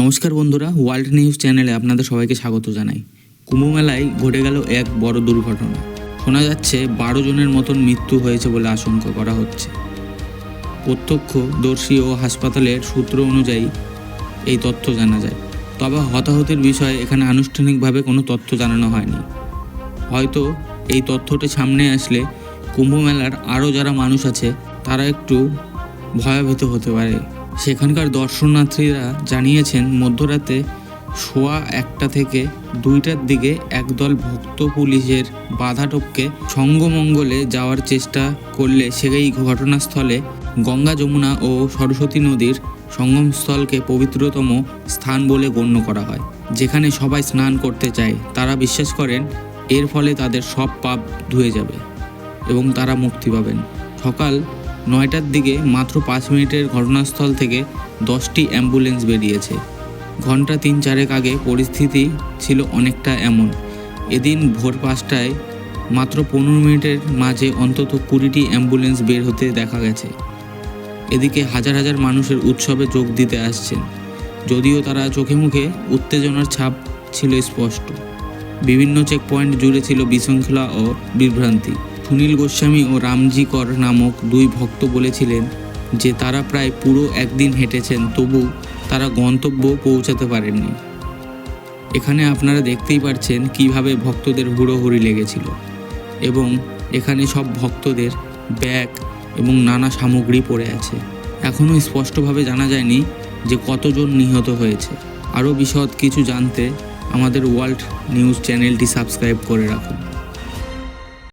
নমস্কার বন্ধুরা, world news চ্যানেলে আপনাদের সবাইকে স্বাগত জানাই। কুম্ভ মেলায় ঘটে গেল এক বড় দুর্ঘটনা। শোনা যাচ্ছে 12 জনের মতন মৃত্যু হয়েছে বলে আশঙ্কা করা হচ্ছে। প্রত্যক্ষদর্শী ও হাসপাতালের সূত্র অনুযায়ী এই তথ্য জানা যায়। তবে হতাহতের বিষয়ে এখানে আনুষ্ঠানিকভাবে কোনো তথ্য জানানো হয়নি। হয়তো এই তথ্যটি সামনে আসলে কুম্ভ মেলার আরও যারা মানুষ আছে তারা একটু ভয়াবহ হতে পারে। সেখানকার দর্শনার্থীরা জানিয়েছেন, মধ্যরাতে 1:15 থেকে 2টার দিকে একদল ভক্ত পুলিশের বাধা টপকে সঙ্গমঙ্গলে যাওয়ার চেষ্টা করলে সেই ঘটনাস্থলে গঙ্গা, যমুনা ও সরস্বতী নদীর সঙ্গমস্থলকে পবিত্রতম স্থান বলে গণ্য করা হয়, যেখানে সবাই স্নান করতে চায়। তারা বিশ্বাস করেন এর ফলে তাদের সব পাপ ধুয়ে যাবে এবং তারা মুক্তি পাবেন। সকাল 9টার দিকে মাত্র 5 মিনিটের ঘটনাস্থল থেকে 10টি অ্যাম্বুলেন্স বেরিয়েছে। ঘন্টা 3-4 আগে পরিস্থিতি ছিল অনেকটা এমন। এদিন ভোর 5টায় মাত্র 15 মিনিটের মাঝে অন্তত 20টি অ্যাম্বুলেন্স বের হতে দেখা গেছে। এদিকে হাজার হাজার মানুষের উৎসবে যোগ দিতে আসছেন, যদিও তারা চোখে মুখে উত্তেজনার ছাপ ছিল স্পষ্ট। বিভিন্ন চেকপয়েন্ট জুড়ে ছিল বিশৃঙ্খলা ও বিভ্রান্তি। সুনীল গোস্বামী ও রামজি কর নামক 2 ভক্ত বলেছিলেন যে তারা প্রায় পুরো একদিন হেঁটেছেন, তবু তারা গন্তব্য পৌঁছাতে পারেননি। এখানে আপনারা দেখতেই পাচ্ছেন কিভাবে ভক্তদের হুড়োহুড়ি লেগেছিল এবং এখানে সব ভক্তদের ব্যাগ এবং নানা সামগ্রী পড়ে আছে। এখনও স্পষ্টভাবে জানা যায়নি যে কতজন নিহত হয়েছে। আরও বিশদ কিছু জানতে আমাদের ওয়ার্ল্ড নিউজ চ্যানেলটি সাবস্ক্রাইব করে রাখুন।